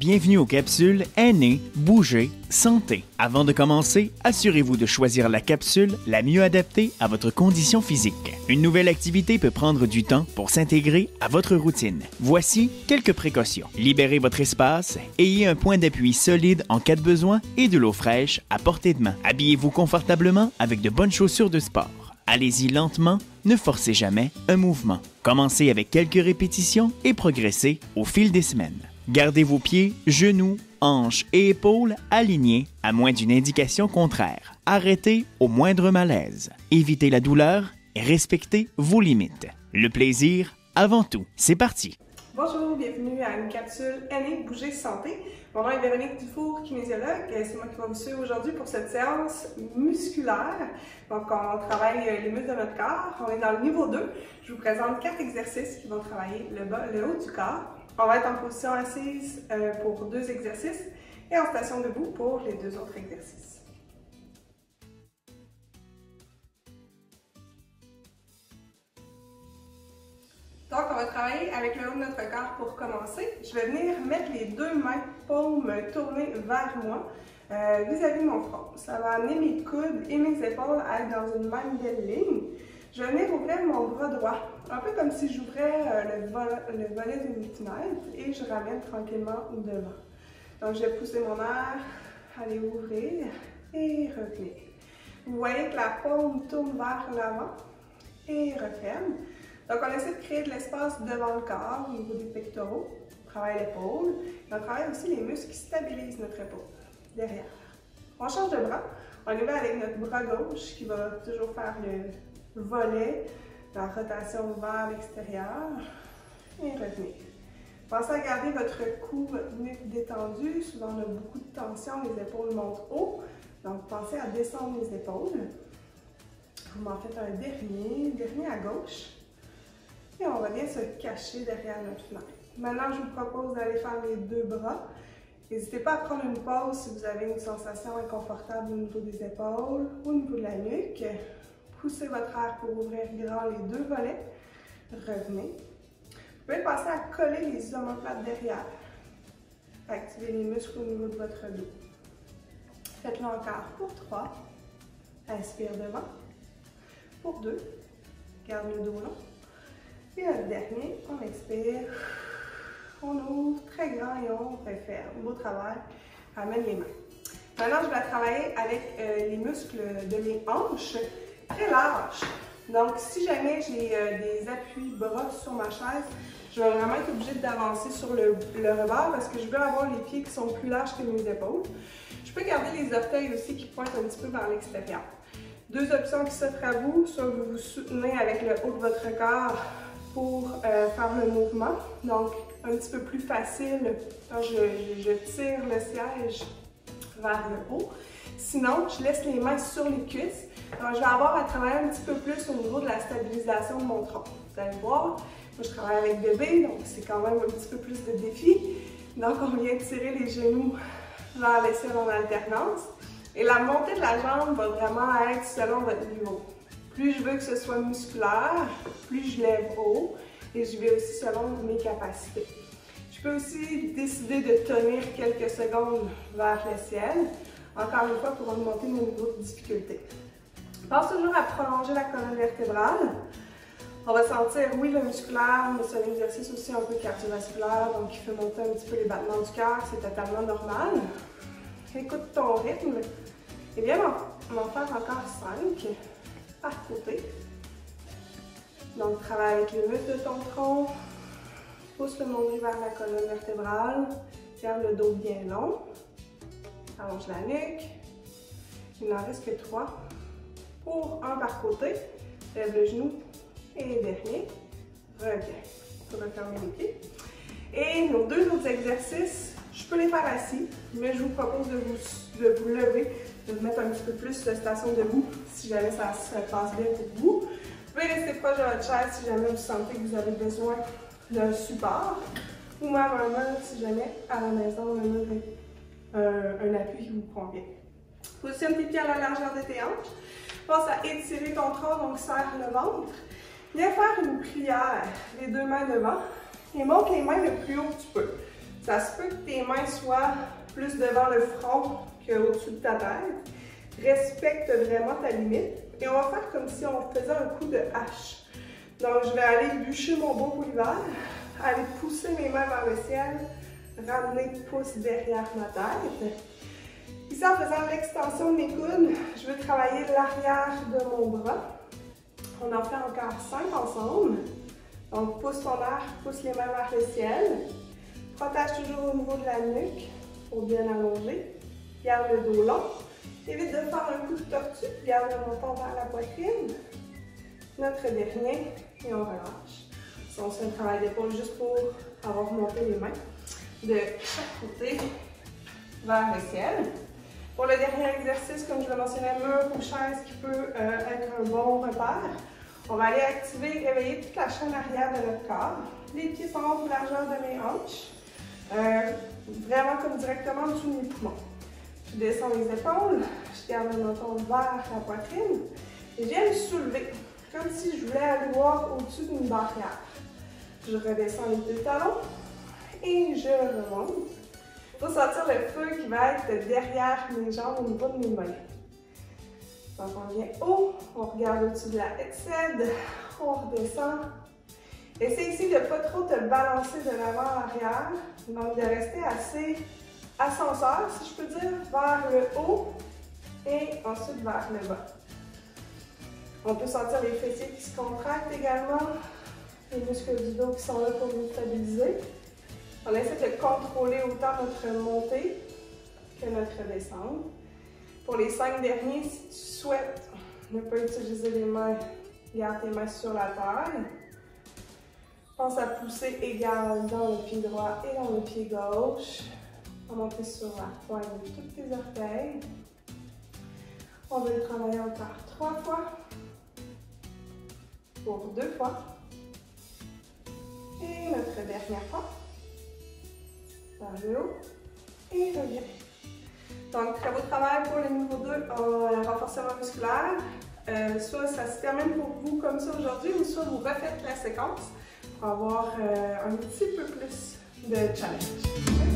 Bienvenue aux capsules Aînés, Bouger, Santé. Avant de commencer, assurez-vous de choisir la capsule la mieux adaptée à votre condition physique. Une nouvelle activité peut prendre du temps pour s'intégrer à votre routine. Voici quelques précautions. Libérez votre espace, ayez un point d'appui solide en cas de besoin et de l'eau fraîche à portée de main. Habillez-vous confortablement avec de bonnes chaussures de sport. Allez-y lentement, ne forcez jamais un mouvement. Commencez avec quelques répétitions et progressez au fil des semaines. Gardez vos pieds, genoux, hanches et épaules alignés à moins d'une indication contraire. Arrêtez au moindre malaise. Évitez la douleur et respectez vos limites. Le plaisir avant tout. C'est parti! Bonjour, bienvenue à une capsule Aînés, Bouger, Santé. Mon nom est Véronique Dufour, kinésiologue. C'est moi qui vais vous suivre aujourd'hui pour cette séance musculaire. Donc, on travaille les muscles de notre corps. On est dans le niveau 2. Je vous présente 4 exercices qui vont travailler le haut du corps. On va être en position assise pour 2 exercices et en station debout pour les 2 autres exercices. Donc, on va travailler avec le haut de notre corps pour commencer. Je vais venir mettre les 2 mains paumes tournées vers moi vis-à-vis de mon front. Ça va amener mes coudes et mes épaules à être dans une même belle ligne. Je vais venir ouvrir mon bras droit, un peu comme si j'ouvrais le volet d'une fenêtre et je ramène tranquillement devant. Donc, je vais pousser mon air, aller ouvrir et revenir. Vous voyez que la paume tourne vers l'avant et referme. Donc, on essaie de créer de l'espace devant le corps, au niveau des pectoraux. On travaille l'épaule. Et on travaille aussi les muscles qui stabilisent notre épaule, derrière. On change de bras. On y va avec notre bras gauche qui va toujours faire le volet, la rotation vers l'extérieur et revenir. Pensez à garder votre cou, votre nuque détendue. Souvent, on a beaucoup de tension, les épaules montent haut. Donc, pensez à descendre les épaules. Vous m'en faites un dernier à gauche. Et on va bien se cacher derrière notre fenêtre. Maintenant, je vous propose d'aller faire les 2 bras. N'hésitez pas à prendre une pause si vous avez une sensation inconfortable au niveau des épaules, au niveau de la nuque. Poussez votre air pour ouvrir grand les 2 volets. Revenez. Vous pouvez passer à coller les omoplates derrière. Activez les muscles au niveau de votre dos. Faites-le encore pour 3. Inspire devant. Pour 2. Garde le dos long. Et le dernier, on expire. On ouvre très grand et on referme. Beau travail. Ramène les mains. Maintenant, je vais travailler avec les muscles de mes hanches. Très large. Donc, si jamais j'ai des appuis bras sur ma chaise, je vais vraiment être obligée d'avancer sur le rebord parce que je veux avoir les pieds qui sont plus larges que mes épaules. Je peux garder les orteils aussi qui pointent un petit peu vers l'extérieur. 2 options qui s'offrent à vous, soit vous vous soutenez avec le haut de votre corps pour faire le mouvement. Donc, un petit peu plus facile quand je tire le siège vers le haut. Sinon, je laisse les mains sur les cuisses. Donc, je vais avoir à travailler un petit peu plus au niveau de la stabilisation de mon tronc. Vous allez voir, moi je travaille avec bébé, donc c'est quand même un petit peu plus de défi. Donc, on vient tirer les genoux vers le ciel en alternance. Et la montée de la jambe va vraiment être selon votre niveau. Plus je veux que ce soit musculaire, plus je lève haut et je vais aussi selon mes capacités. Je peux aussi décider de tenir quelques secondes vers le ciel, encore une fois pour augmenter mon niveau de difficulté. Pense toujours à prolonger la colonne vertébrale. On va sentir, oui, le musculaire, mais c'est un exercice aussi un peu cardiovasculaire, donc il fait monter un petit peu les battements du cœur, c'est totalement normal. Écoute ton rythme et viens m'en faire encore 5 par côté. Donc, travaille avec les muscles de ton tronc, pousse le nombril vers la colonne vertébrale, garde le dos bien long, allonge la nuque. Il n'en reste que 3. Pour un par côté, lève le genou et dernier, reviens. On va fermer les pieds. Et nos 2 autres exercices, je peux les faire assis, mais je vous propose de vous lever, de vous mettre un petit peu plus de station debout si jamais ça se passe bien pour vous. Vous pouvez rester proche de votre chaise si jamais vous sentez que vous avez besoin d'un support, ou même un mur si jamais à la maison le mur est un appui qui vous convient. Positionne tes pieds à la largeur de tes hanches. Pense à étirer ton tronc, donc serre le ventre. Viens faire une prière, les 2 mains devant, et monte les mains le plus haut que tu peux. Ça se peut que tes tes mains soient plus devant le front qu'au-dessus de ta tête. Respecte vraiment ta limite. Et on va faire comme si on faisait un coup de hache. Donc, je vais aller bûcher mon beau polyvalve, aller pousser mes mains vers le ciel, ramener le pouce derrière ma tête. Ici, en faisant l'extension de mes coudes, je veux travailler l'arrière de mon bras. On en fait encore 5 ensemble. Donc, pousse ton arc, pousse les mains vers le ciel. Protège toujours au niveau de la nuque pour bien allonger. Garde le dos long. Évite de faire un coup de tortue. Garde le menton vers la poitrine. Notre dernier, et on relâche. On fait un travail d'épaule juste pour avoir remonté les mains de chaque côté vers le ciel. Pour le dernier exercice, comme je le mentionnais, mur ou chaise qui peut être un bon repère, on va aller activer, réveiller toute la chaîne arrière de notre corps. Les pieds sont en largeur de mes hanches, vraiment comme directement en dessous de mes poumons. Je descends les épaules, je garde le menton vers la poitrine et je viens me soulever, comme si je voulais aller voir au-dessus d'une barrière. Je redescends les deux talons et je remonte. Il faut sentir le feu qui va être derrière mes jambes au niveau de mes mains. Donc on vient haut, on regarde au-dessus de la head, on redescend. Essaye ici de ne pas trop te balancer de l'avant à l'arrière, donc de rester assez ascenseur, si je peux dire, vers le haut et ensuite vers le bas. On peut sentir les fessiers qui se contractent également, les muscles du dos qui sont là pour nous stabiliser. On essaie de contrôler autant notre montée que notre descente. Pour les 5 derniers, si tu souhaites ne pas utiliser les mains, garde tes mains sur la taille. Pense à pousser égal dans le pied droit et dans le pied gauche. On va monter sur la pointe de tous tes orteils. On va le travailler encore 3 fois. Pour 2 fois. Et notre dernière fois. Vers le haut. Et revient. Donc, très beau travail pour le niveau 2 en renforcement musculaire. Soit ça se termine pour vous comme ça aujourd'hui, ou soit vous refaites la séquence pour avoir un petit peu plus de challenge.